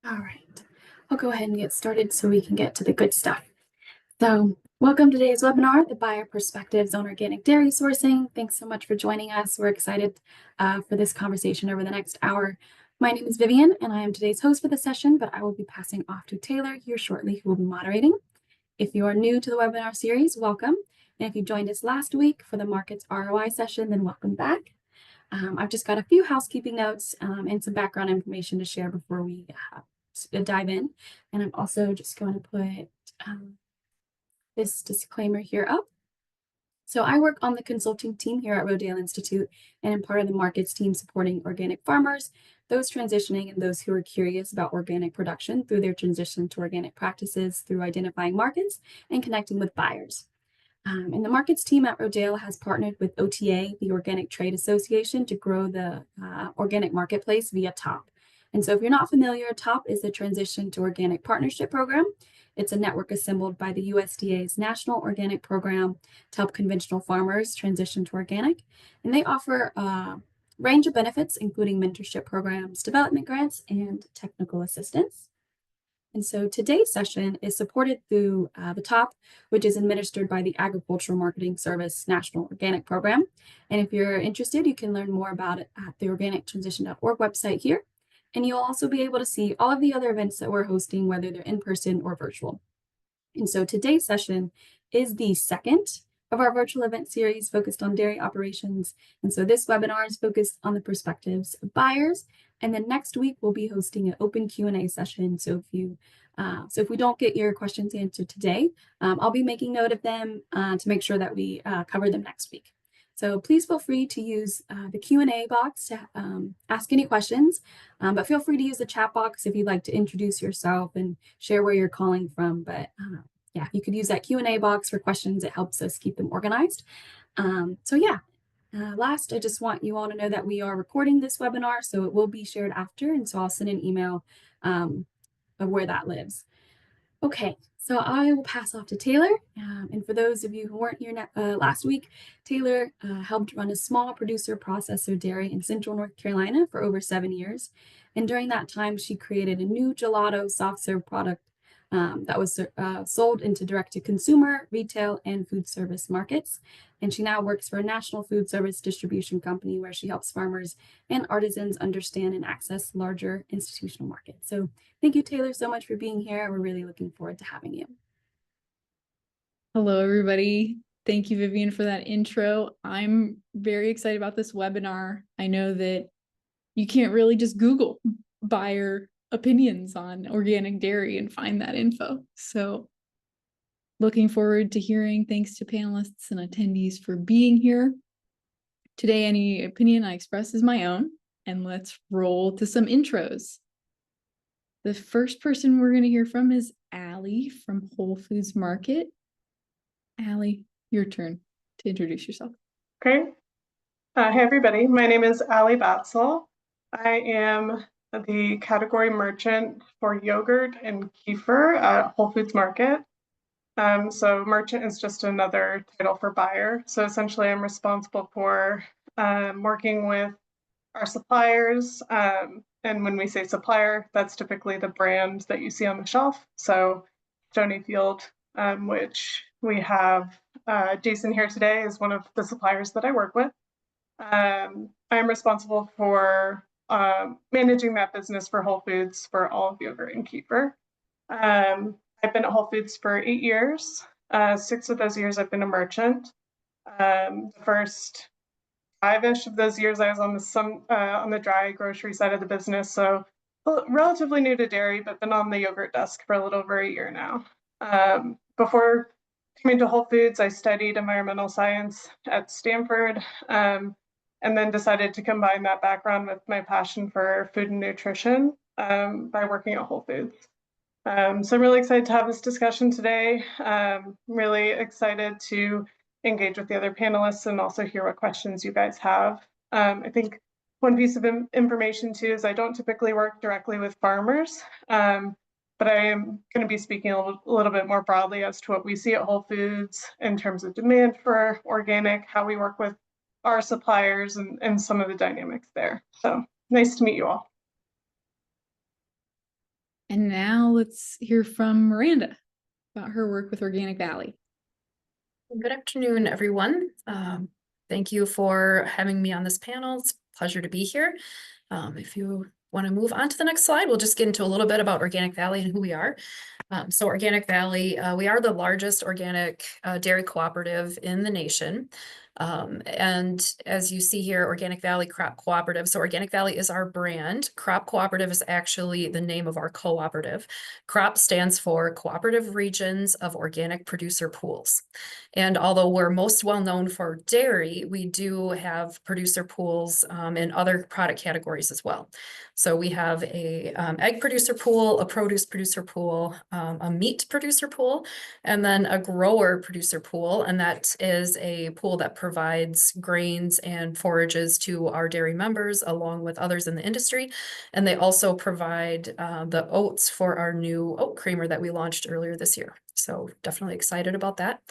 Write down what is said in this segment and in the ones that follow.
All right, I'll go ahead and get started so we can get to the good stuff. So, welcome to today's webinar, the Buyer Perspectives on Organic Dairy Sourcing. Thanks so much for joining us. We're excited for this conversation over the next hour. My name is Vivian, and I am today's host for the session, but I will be passing off to Taylor here shortly, who will be moderating. If you are new to the webinar series, welcome. And if you joined us last week for the Markets ROI session, then welcome back. I've just got a few housekeeping notes and some background information to share before we dive in. And I'm also just going to put this disclaimer here up. So I work on the consulting team here at Rodale Institute, and I'm part of the markets team supporting organic farmers, those transitioning and those who are curious about organic production through their transition to organic practices, through identifying markets and connecting with buyers. And the markets team at Rodale has partnered with OTA, the Organic Trade Association, to grow the organic marketplace via TOP. And so if you're not familiar, TOP is the Transition to Organic Partnership Program. It's a network assembled by the USDA's National Organic Program to help conventional farmers transition to organic. And they offer a range of benefits, including mentorship programs, development grants, and technical assistance. And so today's session is supported through the TOP, which is administered by the Agricultural Marketing Service National Organic Program. And if you're interested, you can learn more about it at the organictransition.org website here. And you'll also be able to see all of the other events that we're hosting, whether they're in person or virtual. And so today's session is the second of our virtual event series focused on dairy operations. And so this webinar is focused on the perspectives of buyers. And then next week, we'll be hosting an open Q&A session. So if we don't get your questions answered today, I'll be making note of them to make sure that we cover them next week. So please feel free to use the Q&A box to ask any questions, but feel free to use the chat box if you'd like to introduce yourself and share where you're calling from. But yeah, you could use that Q&A box for questions. It helps us keep them organized. Last, I just want you all to know that we are recording this webinar, so it will be shared after, and so I'll send an email of where that lives. Okay, so I will pass off to Taylor. And for those of you who weren't here last week, Taylor helped run a small producer processor dairy in Central North Carolina for over 7 years. And during that time, she created a new gelato soft serve product that was sold into direct-to-consumer, retail, and food service markets. And she now works for a national food service distribution company where she helps farmers and artisans understand and access larger institutional markets. So thank you, Taylor, so much for being here. We're really looking forward to having you. Hello, everybody. Thank you, Vivian, for that intro. I'm very excited about this webinar. I know that you can't really just Google buyer opinions on organic dairy and find that info. So looking forward to hearing. Thanks to panelists and attendees for being here. Today, any opinion I express is my own, and let's roll to some intros. The first person we're going to hear from is Allie from Whole Foods Market. Allie, your turn to introduce yourself. Great. Hey, everybody. My name is Allie Batsell. I am the category merchant for yogurt and kefir at Whole Foods Market. So merchant is just another title for buyer. So essentially, I'm responsible for working with our suppliers. And when we say supplier, that's typically the brand that you see on the shelf. So Stonyfield, which we have Jason here today, is one of the suppliers that I work with. I'm responsible for managing that business for Whole Foods for all of yogurt and kefir. I've been at Whole Foods for 8 years. 6 of those years I've been a merchant. The first 5-ish of those years I was on the dry grocery side of the business, so relatively new to dairy, but been on the yogurt desk for a little over a year now. Before coming to Whole Foods, I studied environmental science at Stanford, and then decided to combine that background with my passion for food and nutrition by working at Whole Foods. So I'm really excited to have this discussion today. Really excited to engage with the other panelists and also hear what questions you guys have. I think one piece of information too is I don't typically work directly with farmers, but I am going to be speaking a little bit more broadly as to what we see at Whole Foods in terms of demand for organic, how we work with our suppliers, and some of the dynamics there. So nice to meet you all. And now let's hear from Miranda about her work with Organic Valley. Good afternoon, everyone. Thank you for having me on this panel. It's a pleasure to be here. If you want to move on to the next slide, we'll just get into a little bit about Organic Valley and who we are. So Organic Valley, we are the largest organic dairy cooperative in the nation. And as you see here, Organic Valley Crop Cooperative. So Organic Valley is our brand. Crop Cooperative is actually the name of our cooperative. CROP stands for Cooperative Regions of Organic Producer Pools. And although we're most well known for dairy, we do have producer pools in other product categories as well. So we have a egg producer pool, a produce producer pool, a meat producer pool, and then a grower producer pool. And that is a pool that provides grains and forages to our dairy members along with others in the industry. And they also provide the oats for our new oat creamer that we launched earlier this year. So definitely excited about that.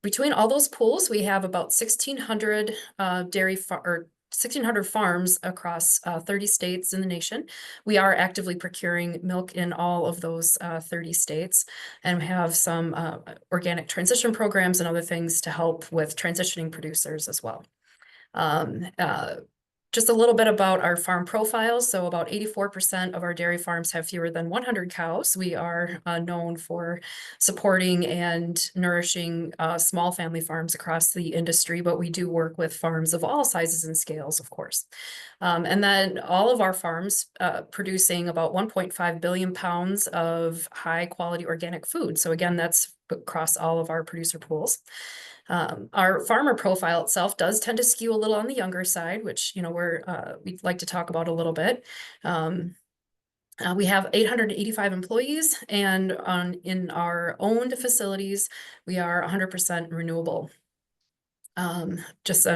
Between all those pools, we have about 1,600 1,600 farms across 30 states in the nation. We are actively procuring milk in all of those 30 states, and we have some organic transition programs and other things to help with transitioning producers as well. Just a little bit about our farm profiles. So about 84% of our dairy farms have fewer than 100 cows. We are known for supporting and nourishing small family farms across the industry, but we do work with farms of all sizes and scales, of course. And then all of our farms producing about 1.5 billion pounds of high quality organic food. So again, that's across all of our producer pools. Our farmer profile itself does tend to skew a little on the younger side, which, you know, we'd like to talk about a little bit. We have 885 employees, and in our owned facilities, we are 100% renewable. Just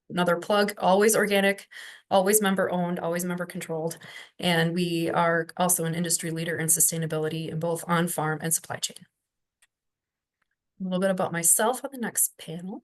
another plug, always organic, always member owned, always member controlled. And we are also an industry leader in sustainability in both on-farm and supply chain. A little bit about myself on the next panel.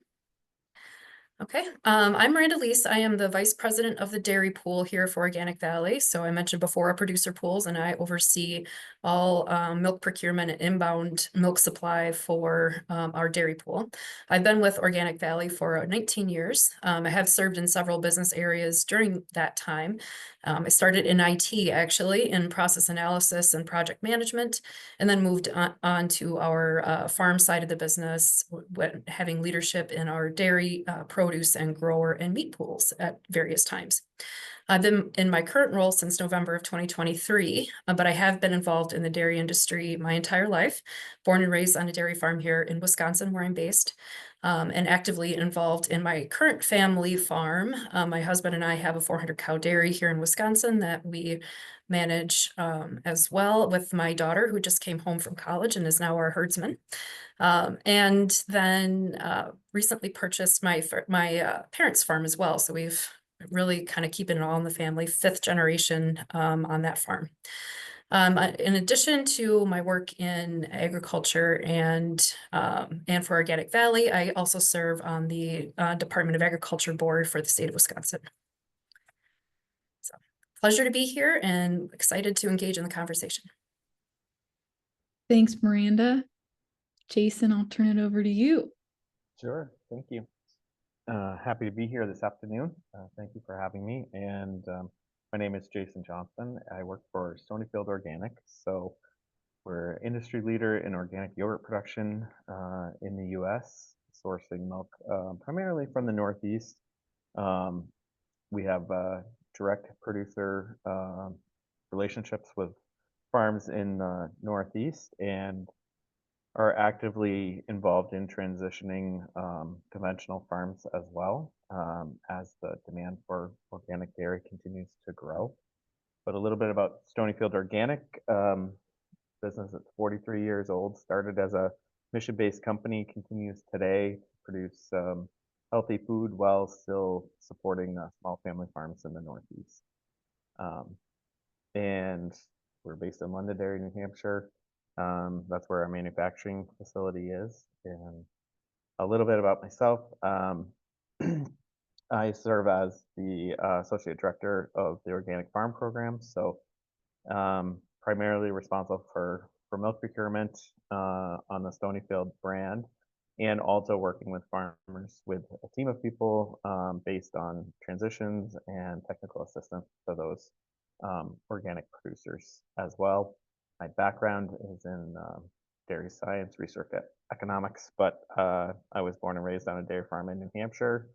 Okay, I'm Miranda Leis. I am the Vice President of the Dairy Pool here for Organic Valley. So I mentioned before our producer pools, and I oversee all milk procurement and inbound milk supply for our dairy pool. I've been with Organic Valley for 19 years. I have served in several business areas during that time. I started in IT, actually, in process analysis and project management, and then moved on to our farm side of the business, having leadership in our dairy, produce, and grower and meat pools at various times. I've been in my current role since November of 2023, but I have been involved in the dairy industry my entire life, born and raised on a dairy farm here in Wisconsin, where I'm based, and actively involved in my current family farm. My husband and I have a 400 cow dairy here in Wisconsin that we manage as well, with my daughter, who just came home from college and is now our herdsman. And then recently purchased my parents' farm as well. So we've really kind of keeping it all in the family, 5th generation on that farm. In addition to my work in agriculture and for Organic Valley, I also serve on the Department of Agriculture board for the state of Wisconsin. So pleasure to be here and excited to engage in the conversation. Thanks, Miranda. Jason, I'll turn it over to you. Sure, thank you. Happy to be here this afternoon. Thank you for having me. And my name is Jason Johnson. I work for Stonyfield Organic. So we're an industry leader in organic yogurt production in the US, sourcing milk primarily from the Northeast. We have direct producer relationships with farms in the Northeast, and are actively involved in transitioning conventional farms as well, as the demand for organic dairy continues to grow. But a little bit about Stonyfield Organic, business that's 43 years old, started as a mission-based company, continues today to produce healthy food while still supporting small family farms in the Northeast. And we're based in Londonderry, New Hampshire. That's where our manufacturing facility is. And a little bit about myself. I serve as the Associate Director of the Organic Farm Program. So primarily responsible for milk procurement on the Stonyfield brand, and also working with farmers with a team of people based on transitions and technical assistance for those organic producers as well. My background is in dairy science, research economics, but I was born and raised on a dairy farm in New Hampshire,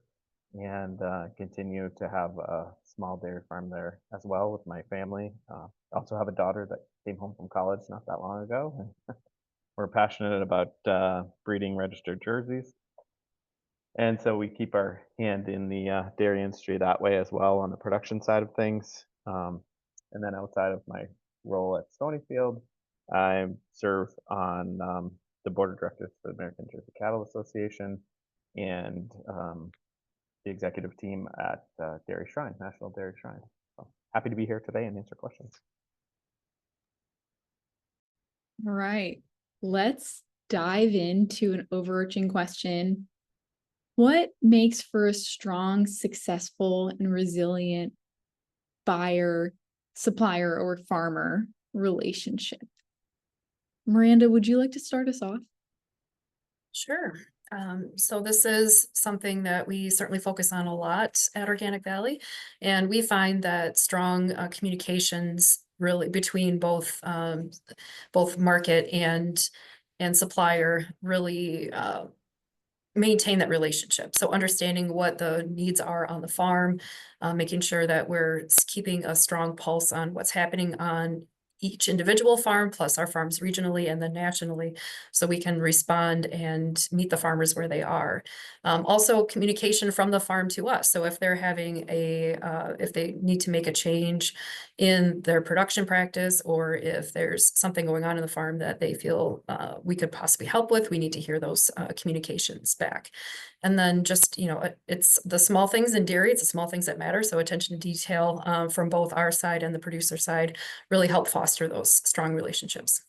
and continue to have a small dairy farm there as well with my family. I also have a daughter that came home from college not that long ago, and we're passionate about breeding registered jerseys. And so we keep our hand in the dairy industry that way as well on the production side of things. And then outside of my role at Stonyfield, I serve on the board of directors for the American Jersey Cattle Association and the executive team at Dairy Shrine, National Dairy Shrine. So happy to be here today and answer questions. All right, let's dive into an overarching question. What makes for a strong, successful, and resilient buyer, supplier, or farmer relationship? Miranda, would you like to start us off? Sure. So this is something that we certainly focus on a lot at Organic Valley, and we find that strong communications really between both market and supplier really maintain that relationship. So understanding what the needs are on the farm, making sure that we're keeping a strong pulse on what's happening on each individual farm, plus our farms regionally and then nationally, so we can respond and meet the farmers where they are. Also communication from the farm to us. So if they're having if they need to make a change in their production practice, or if there's something going on in the farm that they feel we could possibly help with, we need to hear those communications back. And then just, it's the small things in dairy, it's the small things that matter. So attention to detail from both our side and the producer side really help foster those strong relationships.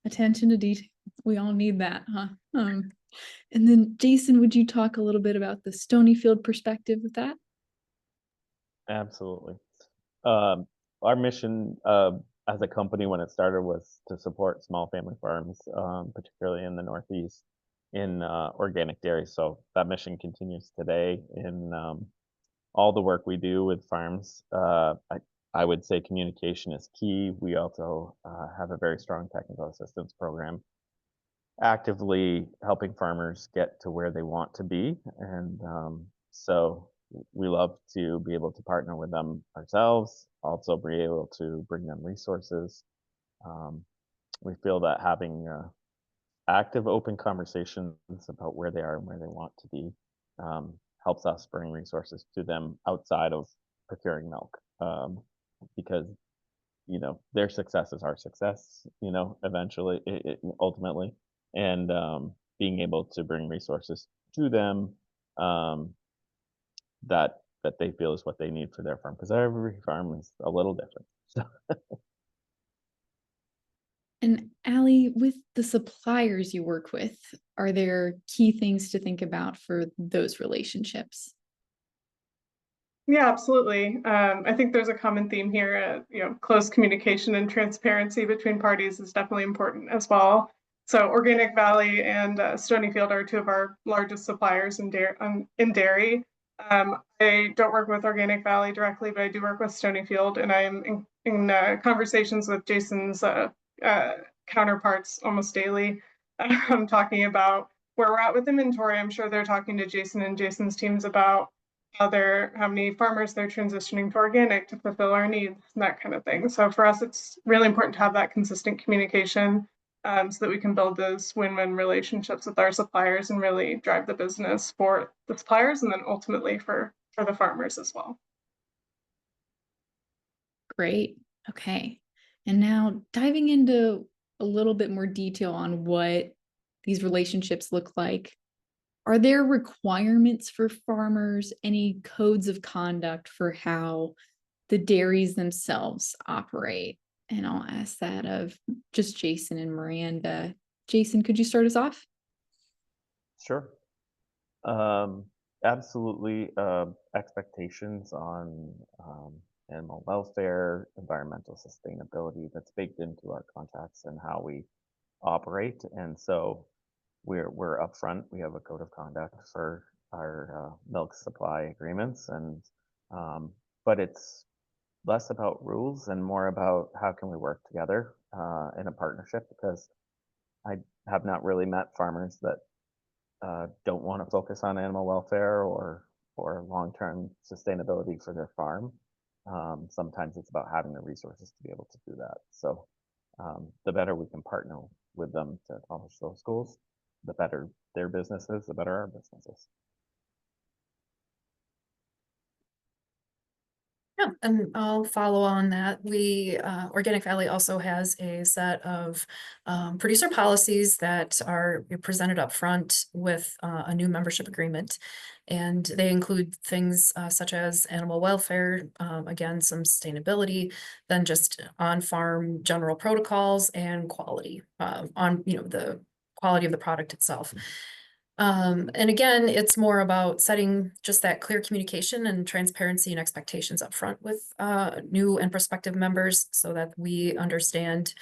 Attention to detail. We all need that, huh? And then Jason, would you talk a little bit about the Stonyfield perspective with that? Absolutely. Our mission as a company when it started was to support small family farms, particularly in the Northeast, in organic dairy. So that mission continues today in all the work we do with farms. I would say communication is key. We also have a very strong technical assistance program, actively helping farmers get to where they want to be. And so we love to be able to partner with them ourselves, also be able to bring them resources. We feel that having active, open conversations about where they are and where they want to be helps us bring resources to them outside of procuring milk, because their success is our success, eventually, ultimately, and being able to bring resources to them that they feel is what they need for their farm, because every farm is a little different. So. And Allie, with the suppliers you work with, are there key things to think about for those relationships? Yeah, absolutely. I think there's a common theme here. Close communication and transparency between parties is definitely important as well. So Organic Valley and Stonyfield are two of our largest suppliers in dairy. I don't work with Organic Valley directly, but I do work with Stonyfield, and I am in conversations with Jason's counterparts almost daily. I'm talking about where we're at with inventory. I'm sure they're talking to Jason and Jason's teams about how many farmers they're transitioning to organic to fulfill our needs and that kind of thing. So for us, it's really important to have that consistent communication so that we can build those win-win relationships with our suppliers and really drive the business for the suppliers and then ultimately for the farmers as well. Great. Okay. And now diving into a little bit more detail on what these relationships look like. Are there requirements for farmers, any codes of conduct for how the dairies themselves operate? And I'll ask that of just Jason and Miranda. Jason, could you start us off? Sure. Absolutely. Expectations on animal welfare, environmental sustainability that's baked into our contracts and how we operate. And so we're upfront. We have a code of conduct for our milk supply agreements, and but it's less about rules and more about how can we work together in a partnership, because I have not really met farmers that don't want to focus on animal welfare or long-term sustainability for their farm. Sometimes it's about having the resources to be able to do that. So the better we can partner with them to accomplish those goals, the better their business is, the better our business is. Yeah, and I'll follow on that. Organic Valley also has a set of producer policies that are presented up front with a new membership agreement. And they include things such as animal welfare, again, some sustainability, then just on-farm general protocols and quality on, the quality of the product itself. And again, it's more about setting just that clear communication and transparency and expectations up front with new and prospective members so that we understand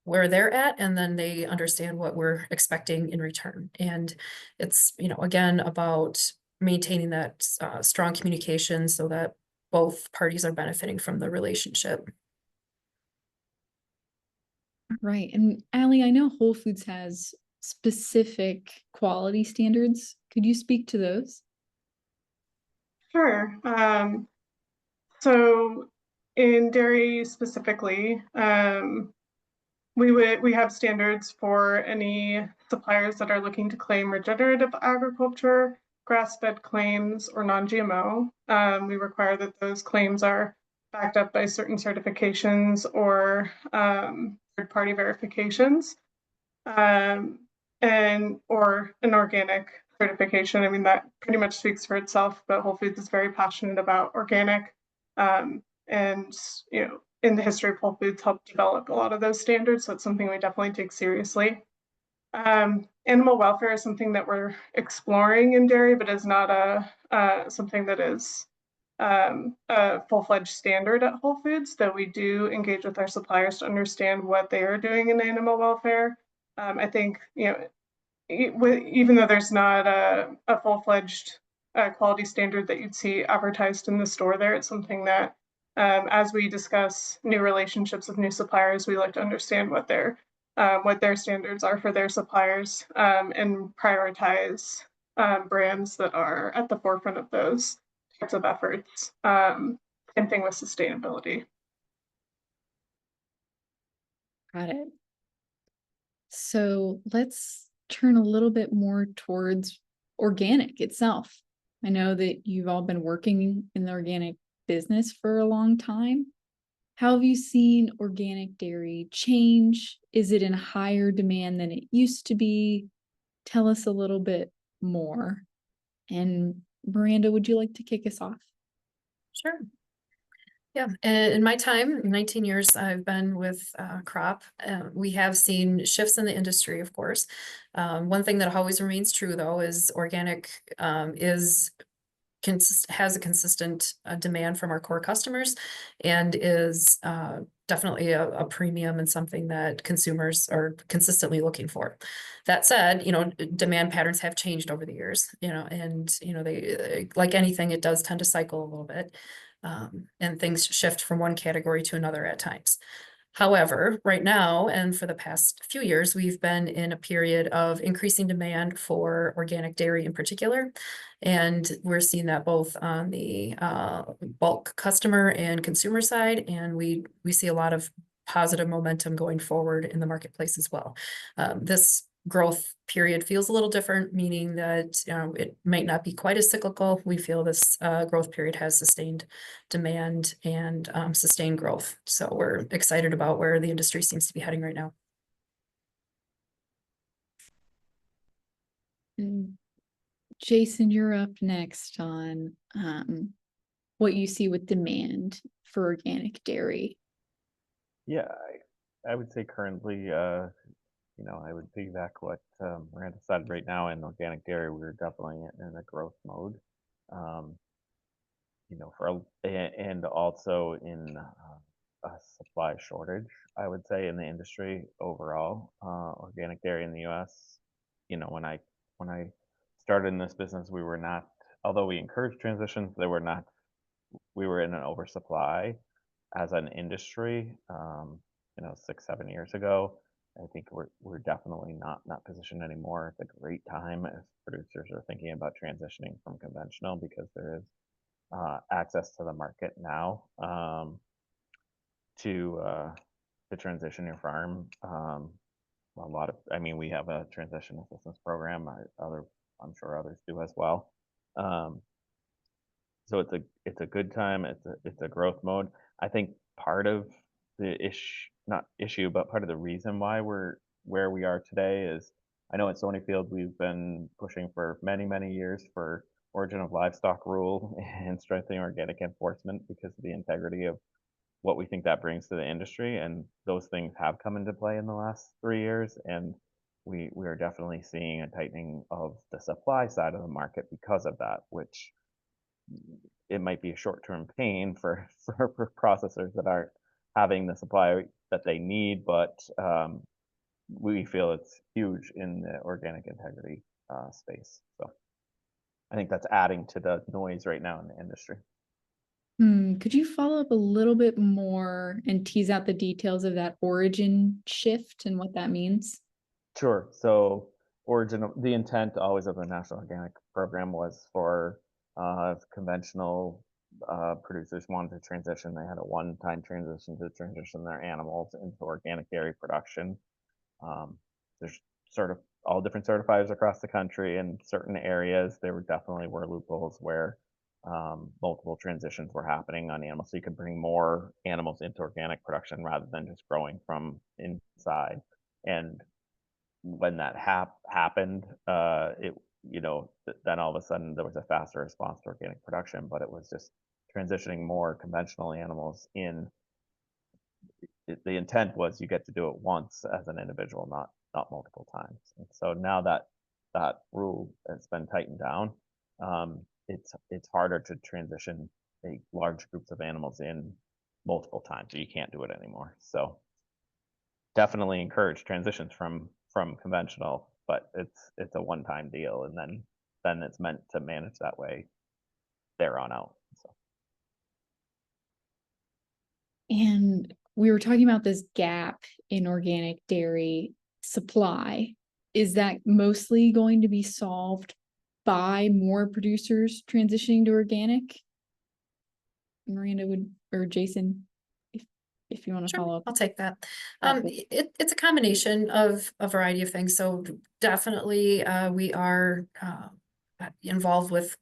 where they're at, and then they understand what we're expecting in return. And it's, again, about maintaining that strong communication so that both parties are benefiting from the relationship. Right. And Allie, I know Whole Foods has specific quality standards. Could you speak to those? Sure. So in dairy specifically, we have standards for any suppliers that are looking to claim regenerative agriculture, grass-fed claims, or non-GMO. We require that those claims are backed up by certain certifications or third-party verifications, or an organic certification. I mean, that pretty much speaks for itself, but Whole Foods is very passionate about organic. And, in the history of Whole Foods helped develop a lot of those standards. So it's something we definitely take seriously. Animal welfare is something that we're exploring in dairy, but is not something that is a full-fledged standard at Whole Foods, though we do engage with our suppliers to understand what they are doing in animal welfare. I think, even though there's not a full-fledged quality standard that you'd see advertised in the store there, it's something that as we discuss new relationships with new suppliers, we like to understand what their standards are for their suppliers, and prioritize brands that are at the forefront of those types of efforts. Same thing with sustainability. Got it. So let's turn a little bit more towards organic itself. I know that you've all been working in the organic business for a long time. How have you seen organic dairy change? Is it in higher demand than it used to be? Tell us a little bit more. And Miranda, would you like to kick us off? Sure. Yeah, in my time, 19 years I've been with Crop, we have seen shifts in the industry, of course. One thing that always remains true, though, is organic has a consistent demand from our core customers, and is definitely a premium and something that consumers are consistently looking for. That said, demand patterns have changed over the years, and they, like anything, it does tend to cycle a little bit. And things shift from one category to another at times. However, right now, and for the past few years, we've been in a period of increasing demand for organic dairy in particular. And we're seeing that both on the bulk customer and consumer side. And we see a lot of positive momentum going forward in the marketplace as well. This growth period feels a little different, meaning that it might not be quite as cyclical. We feel this growth period has sustained demand and sustained growth. So we're excited about where the industry seems to be heading right now. Jason, you're up next on what you see with demand for organic dairy. Yeah, I would say currently, I would piggyback what Miranda said. Right now in organic dairy, we're definitely in a growth mode. and also in a supply shortage, I would say, in the industry overall. Organic dairy in the U.S. When I started in this business, we were not, although we encouraged transitions, we were in an oversupply as an industry. 6, 7 years ago. I think we're definitely not positioned anymore. It's a great time if producers are thinking about transitioning from conventional, because there is access to the market now to transition your farm. We have a transition assistance program. I'm sure others do as well. So it's a good time. It's a growth mode. I think part of the part of the reason why we're where we are today is, I know at Stonyfield we've been pushing for many years for origin of livestock rule and strengthening organic enforcement because of the integrity of what we think that brings to the industry, and those things have come into play in the last 3 years, and we are definitely seeing a tightening of the supply side of the market because of that, which it might be a short-term pain for processors that aren't having the supply that they need, but we feel it's huge in the organic integrity space. So I think that's adding to the noise right now in the industry. Could you follow up a little bit more and tease out the details of that origin shift and what that means? Sure. So the intent always of the National Organic Program was for conventional producers wanted to transition. They had a one-time transition to transition their animals into organic dairy production. There's sort of all different certifiers across the country. In certain areas, there definitely were loopholes where multiple transitions were happening on animals, so you could bring more animals into organic production rather than just growing from inside. And when that happened, then all of a sudden there was a faster response to organic production, but it was just transitioning more conventional animals in. The intent was you get to do it once as an individual, not multiple times. And so now that rule has been tightened down, it's harder to transition large groups of animals in multiple times. So you can't do it anymore. So definitely encourage transitions from conventional, but it's a one-time deal, and then it's meant to manage that way there on out. So. And we were talking about this gap in organic dairy supply. Is that mostly going to be solved by more producers transitioning to organic? Miranda or Jason, if you want to Sure, follow up. I'll take that. It's a combination of a variety of things. So definitely we are involved with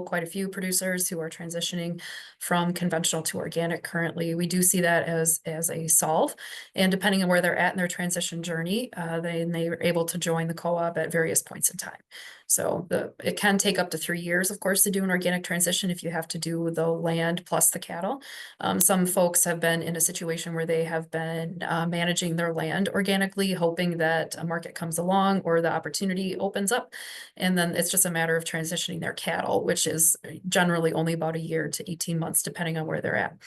quite a few producers who are transitioning from conventional to organic currently. We do see that as a solve, and depending on where they're at in their transition journey, they are able to join the co-op at various points in time. So it can take up to 3 years, of course, to do an organic transition if you have to do the land plus the cattle. Some folks have been in a situation where they have been managing their land organically, hoping that a market comes along or the opportunity opens up. And then it's just a matter of transitioning their cattle, which is generally only about a year to 18 months, depending on where they're at.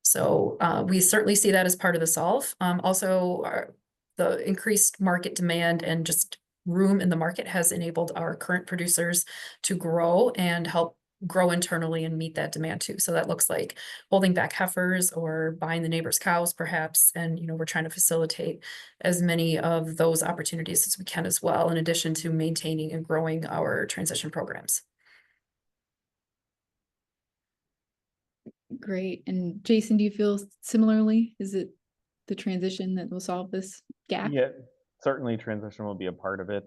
So we certainly see that as part of the solve. Also, the increased market demand and just room in the market has enabled our current producers to grow and help grow internally and meet that demand too. So that looks like holding back heifers or buying the neighbor's cows perhaps. And, we're trying to facilitate as many of those opportunities as we can as well, in addition to maintaining and growing our transition programs. Great. And Jason, do you feel similarly? Is it the transition that will solve this gap? Yeah, certainly transition will be a part of it.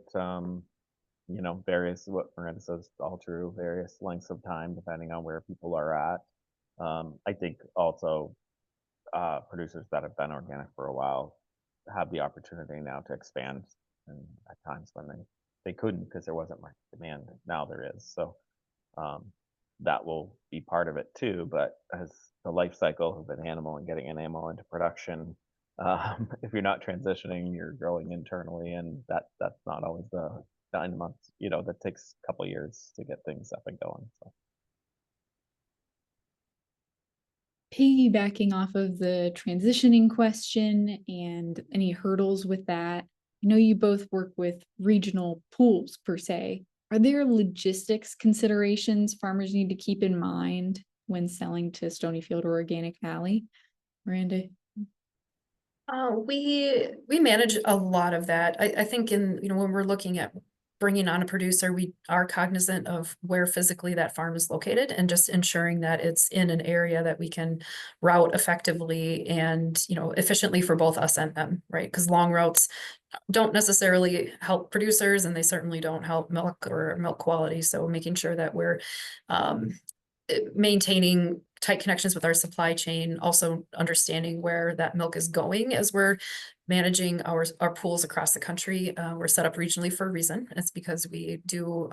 Various, what Miranda says, all true, various lengths of time depending on where people are at. I think also producers that have been organic for a while have the opportunity now to expand, and at times when they couldn't because there wasn't much demand, now there is. So that will be part of it too. But as the life cycle of an animal and getting an animal into production, if you're not transitioning, you're growing internally, and that's not always the 9 months. That takes a couple of years to get things up and going. So. piggybacking off of the transitioning question and any hurdles with that, I know you both work with regional pools per se. Are there logistics considerations farmers need to keep in mind when selling to Stonyfield or Organic Valley? Miranda? We manage a lot of that. I think when we're looking at bringing on a producer, we are cognizant of where physically that farm is located and just ensuring that it's in an area that we can route effectively and, efficiently for both us and them, right? Because long routes don't necessarily help producers and they certainly don't help milk or milk quality. So making sure that we're maintaining tight connections with our supply chain, also understanding where that milk is going as we're managing our pools across the country. We're set up regionally for a reason. It's because we do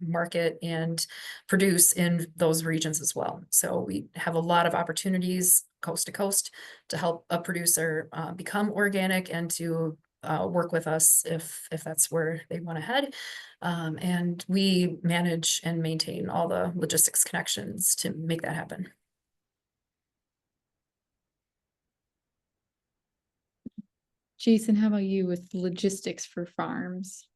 market and produce in those regions as well. So we have a lot of opportunities coast to coast to help a producer become organic and to work with us if that's where they want to head. And we manage and maintain all the logistics connections to make that happen. Jason, how about you with logistics for farms?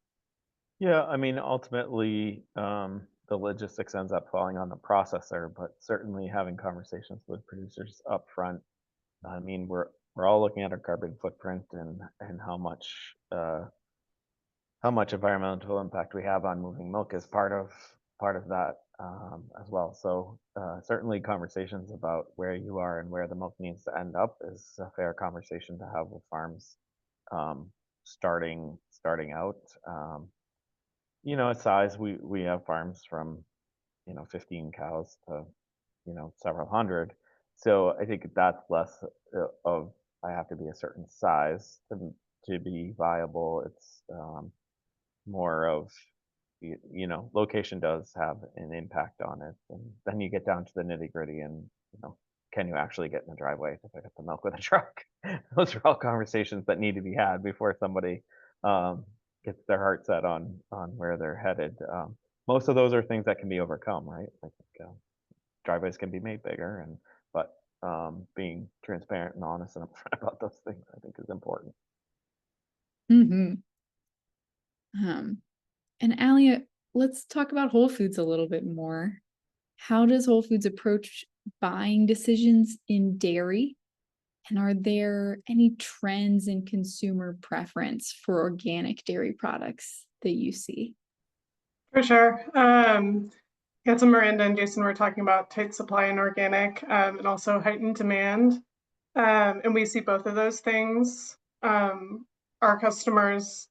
Yeah, I mean, ultimately, the logistics ends up falling on the processor, but certainly having conversations with producers up front. I mean, we're all looking at our carbon footprint and how much environmental impact we have on moving milk is part of that as well. So certainly conversations about where you are and where the milk needs to end up is a fair conversation to have with farms starting out. Size, we have farms from 15 cows to several hundred. So I think that's less of I have to be a certain size to be viable. It's more of location does have an impact on it, and then you get down to the nitty gritty and can you actually get in the driveway to pick up the milk with a truck? Those are all conversations that need to be had before somebody gets their heart set on where they're headed. Most of those are things that can be overcome, right? Like driveways can be made bigger, but being transparent and honest and upfront about those things, I think, is important. Mm-hmm. And Allie, let's talk about Whole Foods a little bit more. How does Whole Foods approach buying decisions in dairy? And are there any trends in consumer preference for organic dairy products that you see? For sure. Yeah, so Miranda and Jason were talking about tight supply in organic and also heightened demand. And we see both of those things. Our customers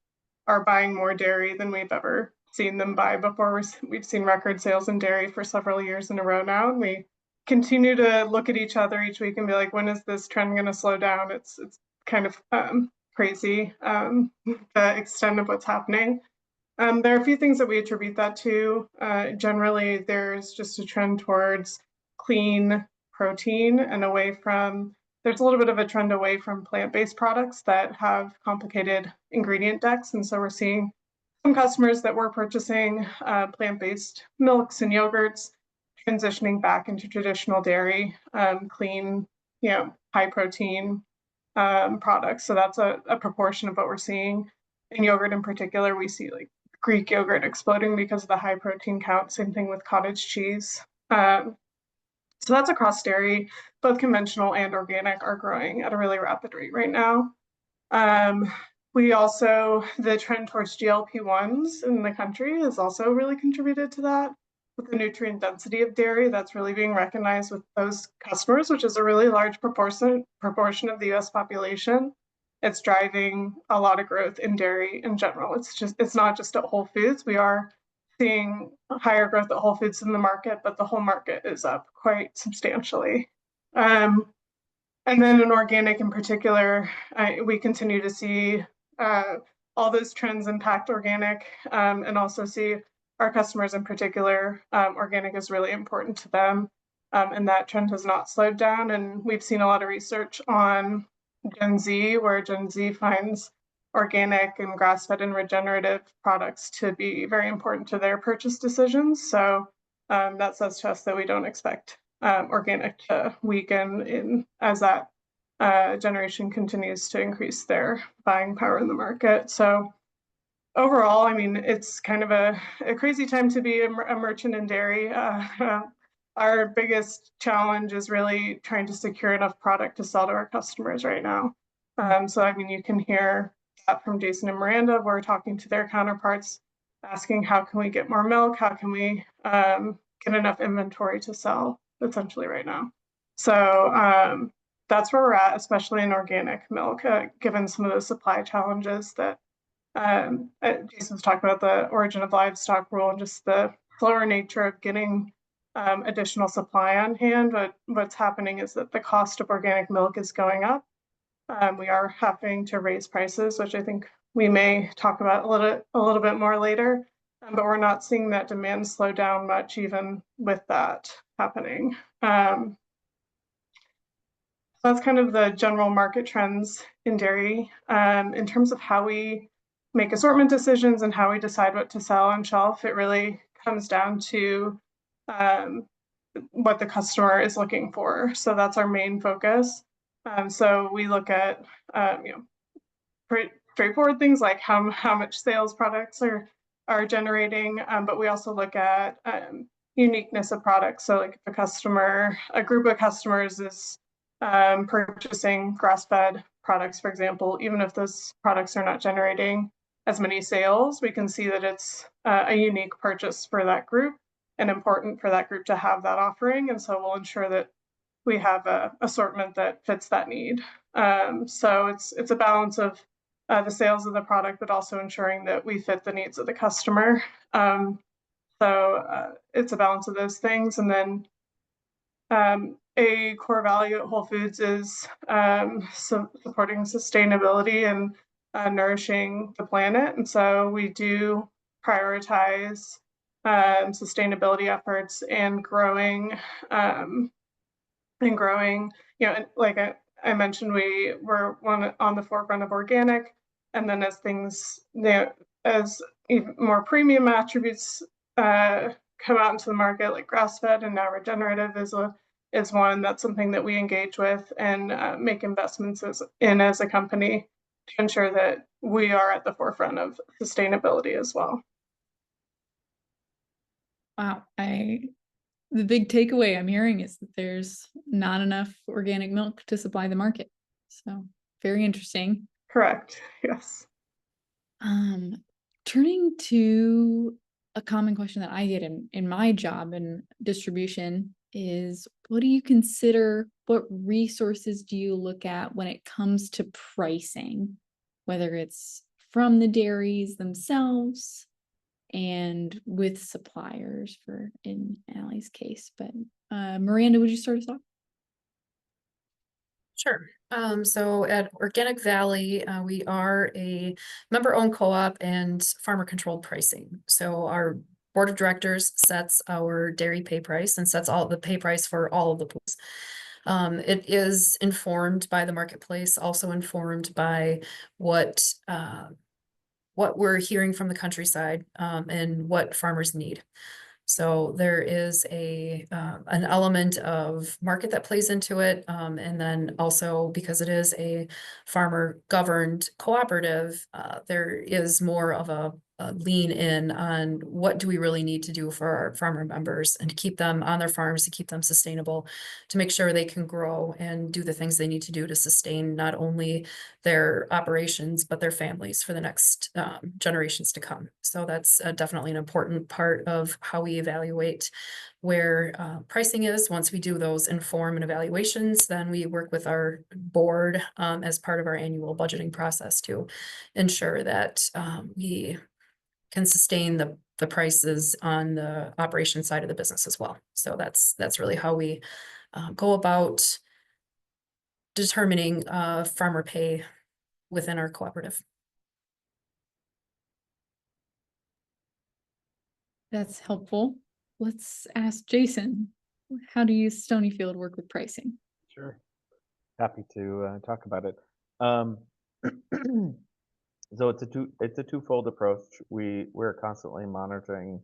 are buying more dairy than we've ever seen them buy before. We've seen record sales in dairy for several years in a row now. And we continue to look at each other each week and be like, when is this trend going to slow down? It's kind of crazy, the extent of what's happening. There are a few things that we attribute that to. Generally, there's just a trend towards clean protein and there's a little bit of a trend away from plant-based products that have complicated ingredient decks. And so we're seeing some customers that were purchasing plant-based milks and yogurts transitioning back into traditional dairy, clean, high protein products. So that's a proportion of what we're seeing. In yogurt in particular, we see like Greek yogurt exploding because of the high protein count. Same thing with cottage cheese. So that's across dairy. Both conventional and organic are growing at a really rapid rate right now. The trend towards GLP-1s in the country has also really contributed to that. With the nutrient density of dairy, that's really being recognized with those customers, which is a really large proportion of the US population. It's driving a lot of growth in dairy in general. It's not just at Whole Foods. We are seeing higher growth at Whole Foods in the market, but the whole market is up quite substantially. And then in organic in particular, we continue to see all those trends impact organic and also see our customers in particular, organic is really important to them. And that trend has not slowed down. And we've seen a lot of research on Gen Z, where Gen Z finds organic and grass-fed and regenerative products to be very important to their purchase decisions. So that says to us that we don't expect organic to weaken as that generation continues to increase their buying power in the market. So overall, I mean, it's kind of a crazy time to be a merchant in dairy. Our biggest challenge is really trying to secure enough product to sell to our customers right now. So, I mean, you can hear that from Jason and Miranda. We're talking to their counterparts, asking how can we get more milk? How can we get enough inventory to sell essentially right now? So that's where we're at, especially in organic milk, given some of the supply challenges that Jason was talking about, the origin of livestock rule and just the slower nature of getting additional supply on hand. But what's happening is that the cost of organic milk is going up. We are having to raise prices, which I think we may talk about a little bit more later. But we're not seeing that demand slow down much, even with that happening. So that's kind of the general market trends in dairy. In terms of how we make assortment decisions and how we decide what to sell on shelf, it really comes down to what the customer is looking for. So that's our main focus. So we look at pretty straightforward things like how much sales products are generating, but we also look at uniqueness of products. So like if a group of customers is purchasing grass-fed products, for example, even if those products are not generating as many sales, we can see that it's a unique purchase for that group and important for that group to have that offering. And so we'll ensure that we have an assortment that fits that need. So it's a balance of the sales of the product, but also ensuring that we fit the needs of the customer. So it's a balance of those things. And then a core value at Whole Foods is supporting sustainability and nourishing the planet. And so we do prioritize sustainability efforts and growing, like I mentioned, we're on the forefront of organic. And then as things, as even more premium attributes come out into the market, like grass-fed and now regenerative is one. That's something that we engage with and make investments as a company to ensure that we are at the forefront of sustainability as well. Wow, the big takeaway I'm hearing is that there's not enough organic milk to supply the market. So very interesting. Correct. Yes. Turning to a common question that I get in my job in distribution is, what do you consider, what resources do you look at when it comes to pricing, whether it's from the dairies themselves and with suppliers in Allie's case? But Miranda, would you start us off? Sure. So at Organic Valley, we are a member-owned co-op and farmer-controlled pricing. So our board of directors sets our dairy pay price and sets all the pay price for all of the pools. It is informed by the marketplace, also informed by what we're hearing from the countryside and what farmers need. So there is an element of market that plays into it. And then also, because it is a farmer governed cooperative, there is more of a lean in on what do we really need to do for our farmer members and to keep them on their farms, to keep them sustainable, to make sure they can grow and do the things they need to do to sustain not only their operations, but their families for the next generations to come. So that's definitely an important part of how we evaluate where pricing is. Once we do those inform and evaluations, then we work with our board as part of our annual budgeting process to ensure that we can sustain the prices on the operation side of the business as well. So that's really how we go about determining farmer pay within our cooperative. That's helpful. Let's ask Jason, how do you Stonyfield work with pricing? Sure. Happy to talk about it. So it's a twofold approach. We're constantly monitoring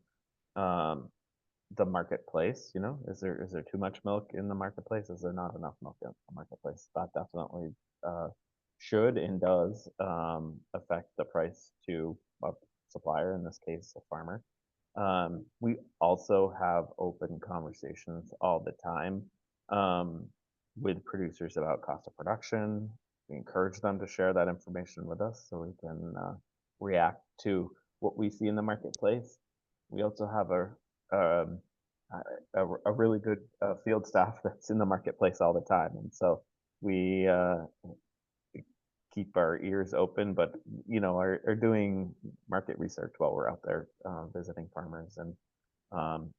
the marketplace, is there too much milk in the marketplace? Is there not enough milk in the marketplace? That definitely should and does affect the price to a supplier, in this case, a farmer. We also have open conversations all the time with producers about cost of production. We encourage them to share that information with us so we can react to what we see in the marketplace. We also have a really good field staff that's in the marketplace all the time, and so we keep our ears open, but are doing market research while we're out there visiting farmers and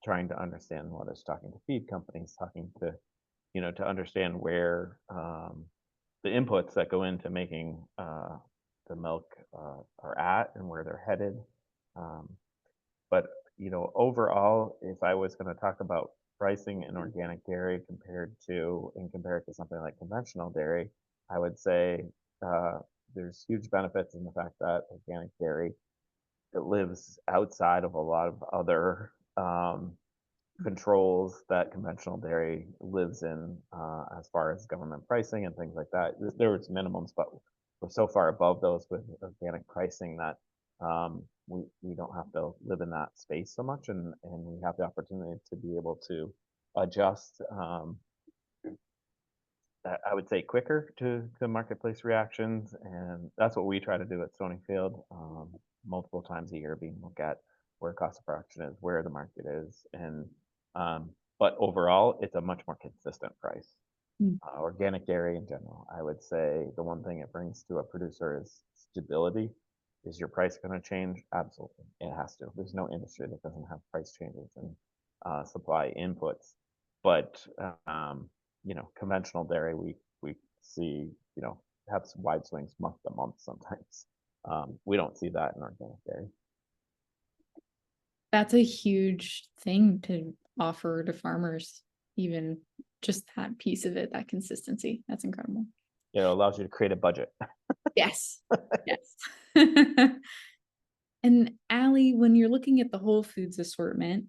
trying to understand what is talking to feed companies, talking to to understand where the inputs that go into making the milk are at and where they're headed. But overall, if I was going to talk about pricing in organic dairy compared to something like conventional dairy, I would say there's huge benefits in the fact that organic dairy, it lives outside of a lot of other controls that conventional dairy lives in, as far as government pricing and things like that. There was minimums, but we're so far above those with organic pricing that we don't have to live in that space so much, and we have the opportunity to be able to adjust, I would say, quicker to marketplace reactions, and that's what we try to do at Stonyfield multiple times a year, being look at where cost of production is, where the market is, and but overall, it's a much more consistent price. Organic dairy in general, I would say the one thing it brings to a producer is stability. Is your price going to change? Absolutely, it has to. There's no industry that doesn't have price changes and supply inputs. But conventional dairy, we see have some wide swings month to month sometimes. We don't see that in organic dairy. That's a huge thing to offer to farmers, even just that piece of it, that consistency. That's incredible. It allows you to create a budget. Yes. Yes. And Allie, when you're looking at the Whole Foods assortment,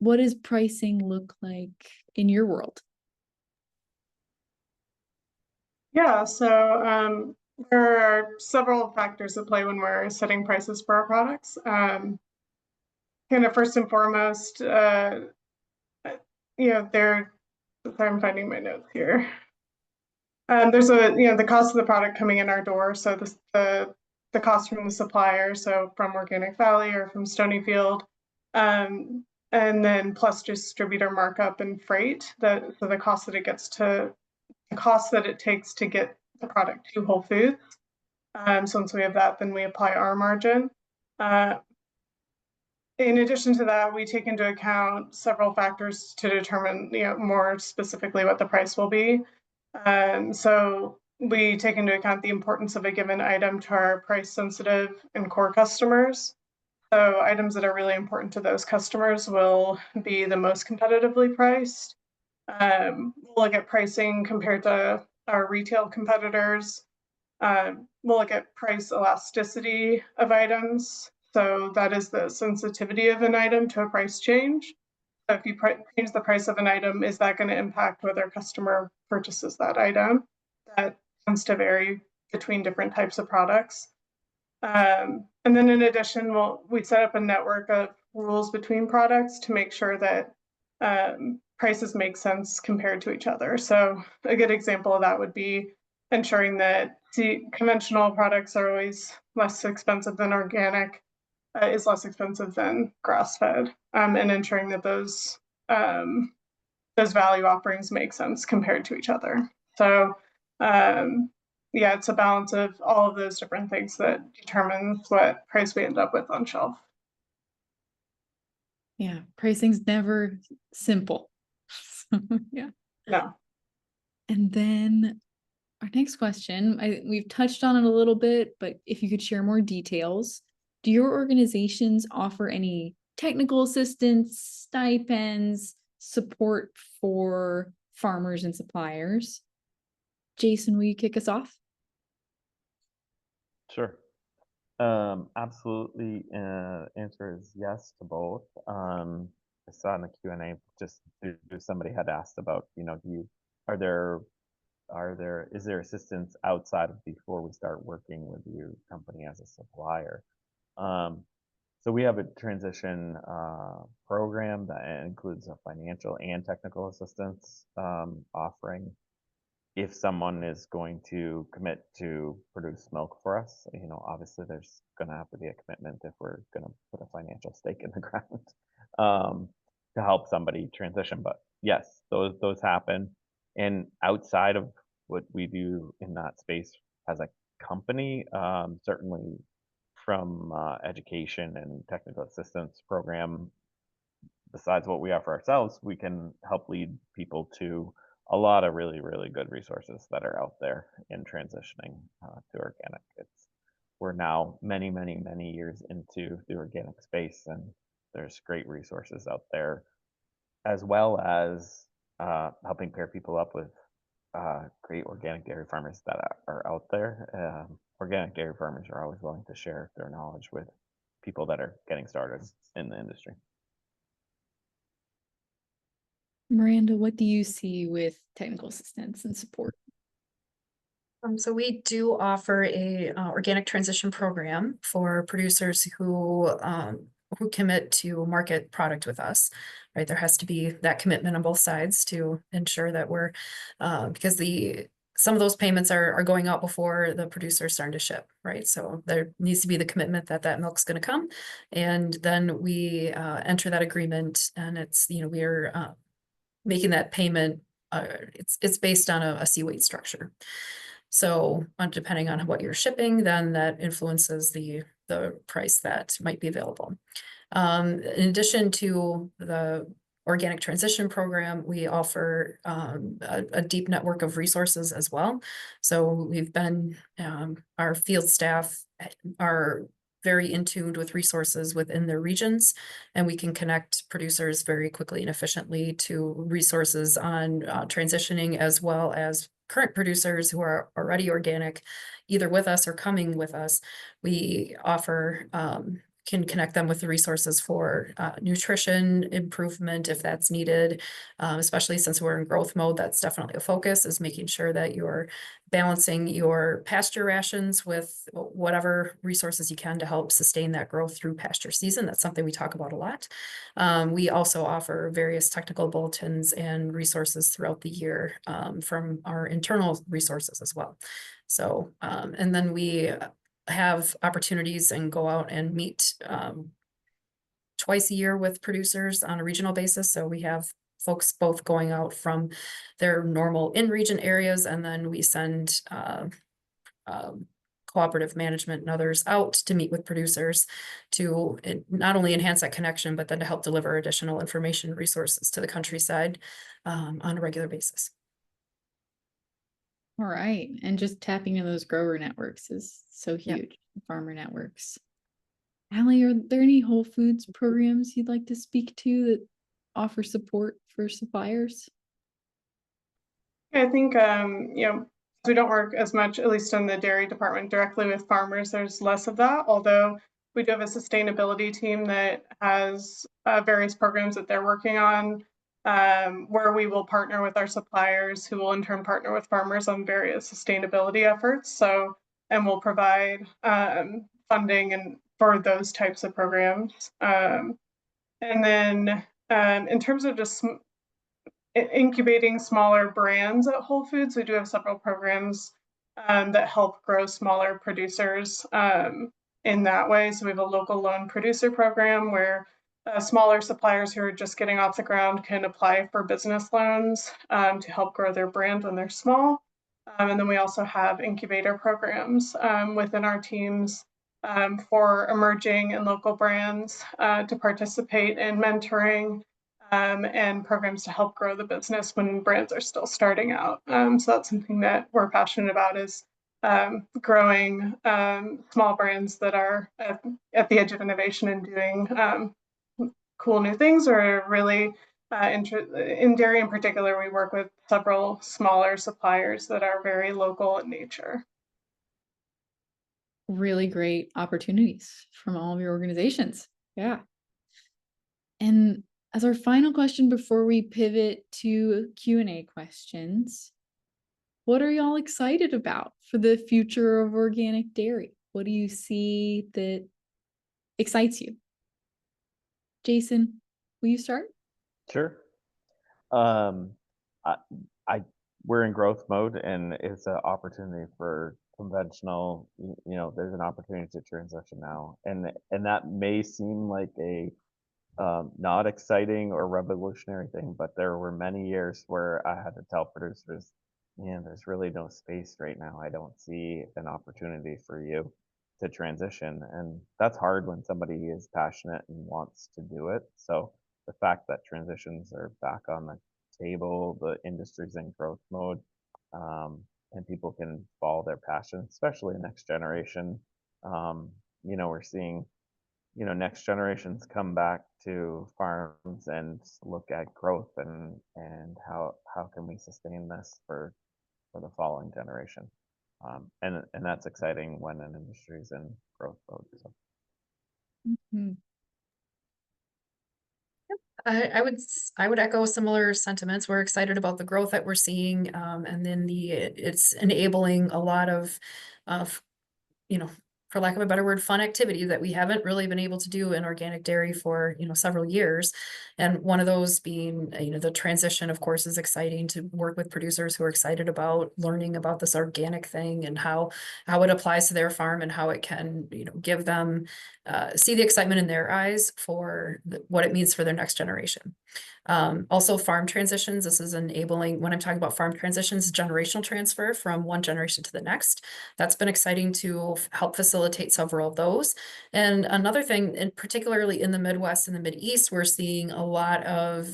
what does pricing look like in your world? Yeah, so there are several factors at play when we're setting prices for our products. Kind of first and foremost, I'm finding my notes here. There's the cost of the product coming in our door. So the cost from the supplier, so from Organic Valley or from Stonyfield, and then plus distributor markup and freight. So the cost that it takes to get the product to Whole Foods. So once we have that, then we apply our margin. In addition to that, we take into account several factors to determine, more specifically what the price will be. So we take into account the importance of a given item to our price sensitive and core customers. So items that are really important to those customers will be the most competitively priced. We'll look at pricing compared to our retail competitors. We'll look at price elasticity of items. So that is the sensitivity of an item to a price change. So if you change the price of an item, is that going to impact whether a customer purchases that item? That tends to vary between different types of products. And then in addition, we set up a network of rules between products to make sure that prices make sense compared to each other. So a good example of that would be ensuring that conventional products are always less expensive than organic, is less expensive than grass-fed, and ensuring that those value offerings make sense compared to each other. So it's a balance of all of those different things that determines what price we end up with on shelf. Yeah, pricing's never simple. Yeah. No. And then our next question, we've touched on it a little bit, but if you could share more details, do your organizations offer any technical assistance, stipends, support for farmers and suppliers? Jason, will you kick us off? Sure. Absolutely. Answer is yes to both. I saw in the Q&A just somebody had asked about, is there assistance outside of before we start working with your company as a supplier? So we have a transition program that includes a financial and technical assistance offering. If someone is going to commit to produce milk for us, obviously there's going to have to be a commitment if we're going to put a financial stake in the ground to help somebody transition. But yes, those happen. And outside of what we do in that space as a company, certainly from education and technical assistance program, besides what we offer ourselves, we can help lead people to a lot of really, really good resources that are out there in transitioning to organic. We're now many, many, many years into the organic space, and there's great resources out there, as well as helping pair people up with great organic dairy farmers that are out there. Organic dairy farmers are always willing to share their knowledge with people that are getting started in the industry. Miranda, what do you see with technical assistance and support? So we do offer a organic transition program for producers who commit to market product with us, right? There has to be that commitment on both sides to ensure that we're because some of those payments are going out before the producer is starting to ship, right? So there needs to be the commitment that milk's going to come, and then we enter that agreement, and it's we're making that payment. It's based on a C-weight structure. So depending on what you're shipping, then that influences the price that might be available. In addition to the organic transition program, we offer a deep network of resources as well. So we've been, our field staff are very in tune with resources within their regions, and we can connect producers very quickly and efficiently to resources on transitioning, as well as current producers who are already organic, either with us or coming with us. We offer can connect them with the resources for nutrition improvement if that's needed, especially since we're in growth mode. That's definitely a focus, is making sure that you're balancing your pasture rations with whatever resources you can to help sustain that growth through pasture season. That's something we talk about a lot. We also offer various technical bulletins and resources throughout the year from our internal resources as well. So, and then we have opportunities and go out and meet twice a year with producers on a regional basis. So we have folks both going out from their normal in-region areas, and then we send cooperative management and others out to meet with producers to not only enhance that connection, but then to help deliver additional information resources to the countryside on a regular basis. All right. And just tapping into those grower networks is so huge. Yep. Farmer networks. Allie, are there any Whole Foods programs you'd like to speak to that offer support for suppliers? I think, we don't work as much, at least in the dairy department, directly with farmers. There's less of that, although we do have a sustainability team that has various programs that they're working on, where we will partner with our suppliers, who will in turn partner with farmers on various sustainability efforts. So, and we'll provide funding and for those types of programs. And then in terms of just incubating smaller brands at Whole Foods, we do have several programs that help grow smaller producers in that way. So we have a local loan producer program where smaller suppliers who are just getting off the ground can apply for business loans to help grow their brand when they're small. And then we also have incubator programs within our teams for emerging and local brands to participate in mentoring and programs to help grow the business when brands are still starting out. So that's something that we're passionate about, is growing small brands that are at the edge of innovation and doing cool new things, or really in dairy in particular, we work with several smaller suppliers that are very local in nature. Really great opportunities from all of your organizations. Yeah. And As our final question before we pivot to Q&A questions, what are y'all excited about for the future of organic dairy? What do you see that excites you? Jason, will you start? Sure. Um, I, we're in growth mode, and it's an opportunity for conventional. There's an opportunity to transition now, and that may seem like a not exciting or revolutionary thing, but there were many years where I had to tell producers, man, there's really no space right now. I don't see an opportunity for you to transition. And that's hard when somebody is passionate and wants to do it. So the fact that transitions are back on the table, the industry's in growth mode, and people can follow their passion, especially next generation. We're seeing next generations come back to farms and look at growth and how can we sustain this for the following generation. And that's exciting when an industry is in growth mode. So. Mm-hmm. I would echo similar sentiments. We're excited about the growth that we're seeing, and then it's enabling a lot of, for lack of a better word, fun activity that we haven't really been able to do in organic dairy for, several years. And one of those being, the transition, of course, is exciting to work with producers who are excited about learning about this organic thing and how it applies to their farm and how it can, give them, see the excitement in their eyes for what it means for their next generation. Also farm transitions. This is enabling, when I'm talking about farm transitions, generational transfer from one generation to the next. That's been exciting to help facilitate several of those. And another thing, and particularly in the Midwest and the Mideast, we're seeing a lot of,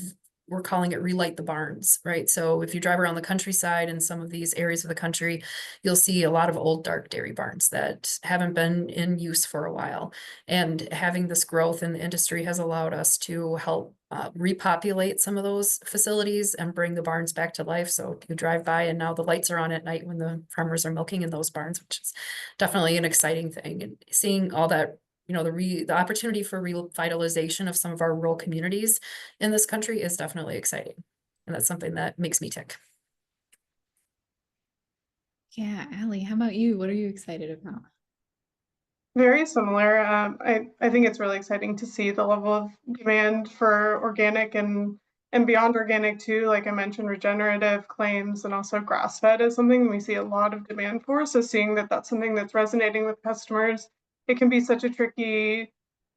we're calling it relight the barns, right? So if you drive around the countryside in some of these areas of the country, you'll see a lot of old dark dairy barns that haven't been in use for a while. And having this growth in the industry has allowed us to help repopulate some of those facilities and bring the barns back to life. So you drive by and now the lights are on at night when the farmers are milking in those barns, which is definitely an exciting thing. And seeing all that, the opportunity for revitalization of some of our rural communities in this country is definitely exciting. And that's something that makes me tick. Yeah, Allie, how about you? What are you excited about? Very similar. I think it's really exciting to see the level of demand for organic and beyond organic too. Like I mentioned, regenerative claims and also grass-fed is something we see a lot of demand for. So seeing that that's something that's resonating with customers, it can be such a tricky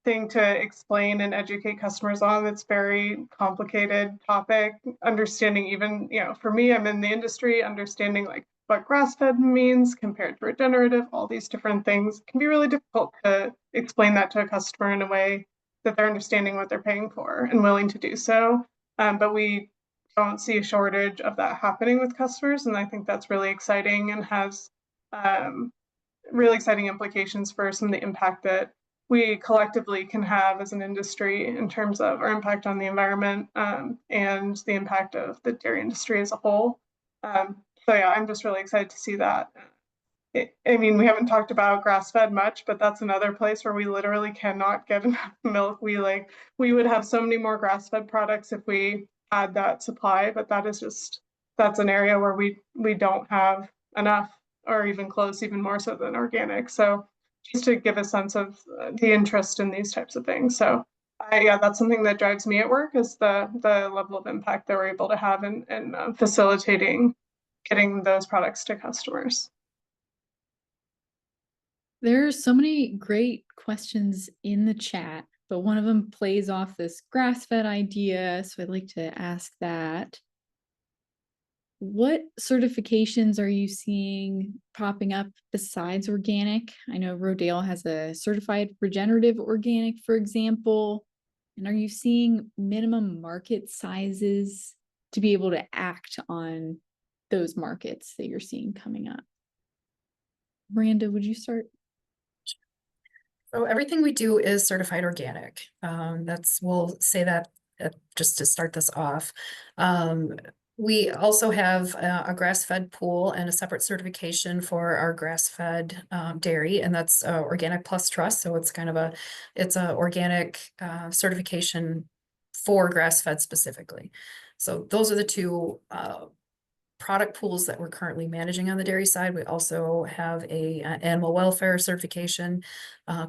thing to explain and educate customers on. It's very complicated topic. Understanding even, for me, I'm in the industry, understanding like what grass-fed means compared to regenerative, all these different things. It can be really difficult to explain that to a customer in a way that they're understanding what they're paying for and willing to do so. But we don't see a shortage of that happening with customers. And I think that's really exciting and has really exciting implications for some of the impact that we collectively can have as an industry in terms of our impact on the environment and the impact of the dairy industry as a whole. So yeah, I'm just really excited to see that. We haven't talked about grass-fed much, but that's another place where we literally cannot get enough milk. We would have so many more grass-fed products if we had that supply, but that's an area where we don't have enough or even close, even more so than organic. So just to give a sense of the interest in these types of things. So that's something that drives me at work is the level of impact that we're able to have in facilitating getting those products to customers. There are so many great questions in the chat, but one of them plays off this grass-fed idea. So I'd like to ask that. What certifications are you seeing popping up besides organic? I know Rodale has a certified regenerative organic, for example. And are you seeing minimum market sizes to be able to act on those markets that you're seeing coming up? Miranda, would you start? So everything we do is certified organic. We'll say that just to start this off. We also have a grass-fed pool and a separate certification for our grass-fed dairy, and that's Organic Plus Trust. So it's kind of it's a organic certification for grass-fed specifically. So those are the two product pools that we're currently managing on the dairy side. We also have a animal welfare certification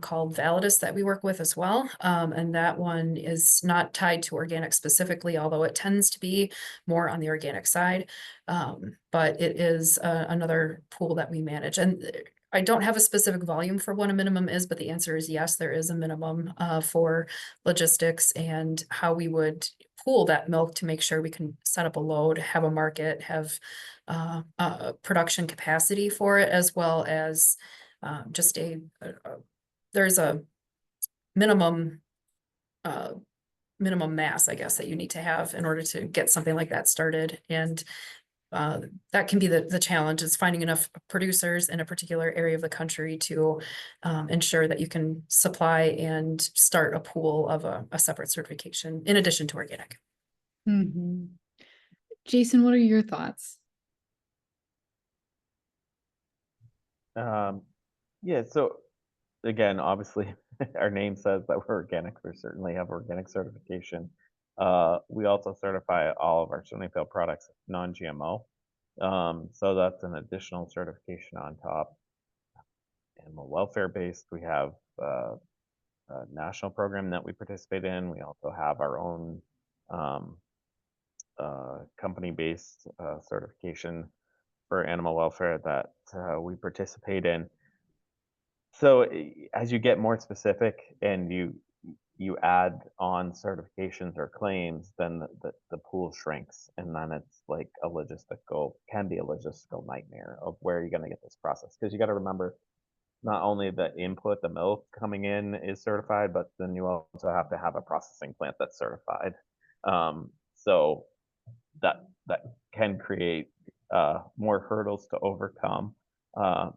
called Validus that we work with as well. And that one is not tied to organic specifically, although it tends to be more on the organic side. But it is another pool that we manage. And I don't have a specific volume for what a minimum is, but the answer is yes, there is a minimum for logistics and how we would pool that milk to make sure we can set up a load, have a market, have production capacity for it, as well as just there's a minimum mass, I guess, that you need to have in order to get something like that started. And that can be the challenge, is finding enough producers in a particular area of the country to ensure that you can supply and start a pool of a separate certification in addition to organic. Mm-hmm. Jason, what are your thoughts? Yeah, so again, obviously our name says that we're organic. We certainly have organic certification. We also certify all of our Stonyfield products non-GMO. So that's an additional certification on top. Animal welfare based, we have a national program that we participate in. We also have our own company-based certification for animal welfare that we participate in. So as you get more specific and you add on certifications or claims, then the pool shrinks, and then it's like can be a logistical nightmare of where you're going to get this process, because you got to remember, not only the input, the milk coming in is certified, but then you also have to have a processing plant that's certified. So that can create more hurdles to overcome.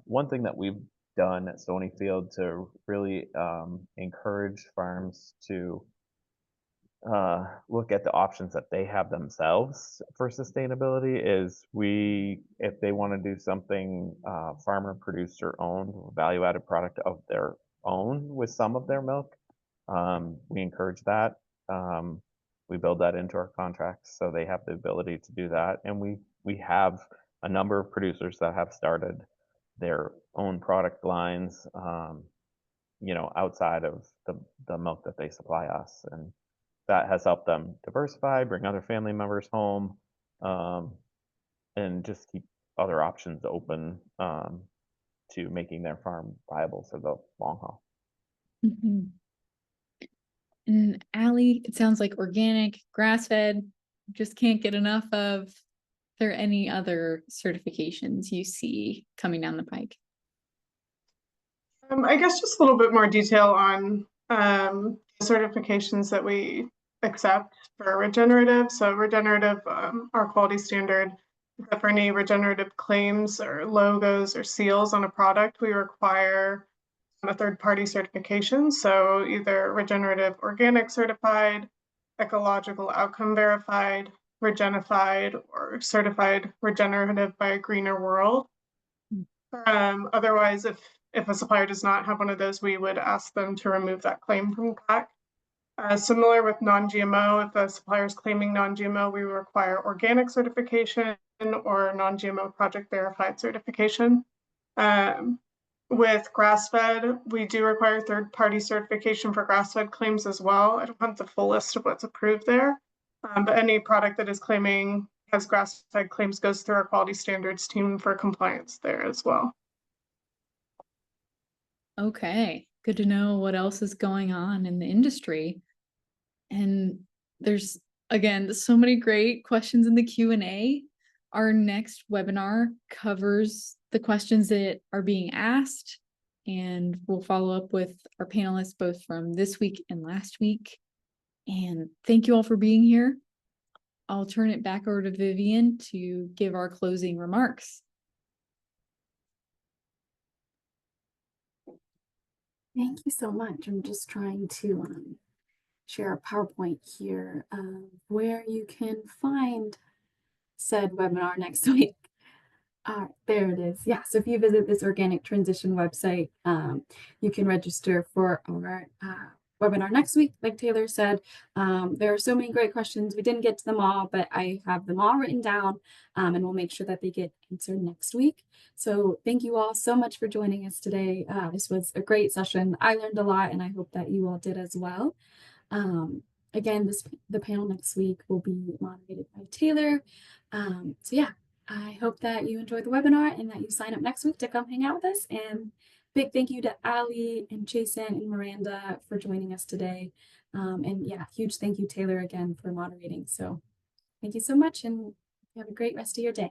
One thing that we've done at Stonyfield to really encourage farms to look at the options that they have themselves for sustainability is if they want to do something farmer producer owned value added product of their own with some of their milk, we encourage that. We build that into our contracts so they have the ability to do that, and we have a number of producers that have started their own product lines, outside of the milk that they supply us, and that has helped them diversify, bring other family members home, and just keep other options open to making their farm viable for the long haul. Mm-hmm. And Allie, it sounds like organic, grass-fed, just can't get enough of. Are there any other certifications you see coming down the pike? I guess just a little bit more detail on the certifications that we accept for regenerative. So regenerative, our quality standard, except for any regenerative claims or logos or seals on a product, we require a third-party certification. So either regenerative organic certified, ecological outcome verified, regenified, or certified regenerative by a greener world. Otherwise, if a supplier does not have one of those, we would ask them to remove that claim from the pack. Similar with non-GMO, if a supplier is claiming non-GMO, we require organic certification or non-GMO project verified certification. With grass-fed, we do require third-party certification for grass-fed claims as well. I don't have the full list of what's approved there, but any product that is claiming has grass-fed claims goes through our quality standards team for compliance there as well. Okay, good to know what else is going on in the industry. And there's, again, so many great questions in the Q&A. Our next webinar covers the questions that are being asked, and we'll follow up with our panelists both from this week and last week. And thank you all for being here. I'll turn it back over to Vivian to give our closing remarks. Thank you so much. I'm just trying to share a PowerPoint here where you can find said webinar next week. There it is. Yeah, so if you visit this Organic Transition website, you can register for our webinar next week. Like Taylor said, there are so many great questions. We didn't get to them all, but I have them all written down, and we'll make sure that they get answered next week. So thank you all so much for joining us today. This was a great session. I learned a lot, and I hope that you all did as well. Again, the panel next week will be moderated by Taylor. So yeah, I hope that you enjoyed the webinar and that you sign up next week to come hang out with us. And big thank you to Allie and Jason and Miranda for joining us today. And yeah, huge thank you, Taylor, again for moderating. So thank you so much, and have a great rest of your day.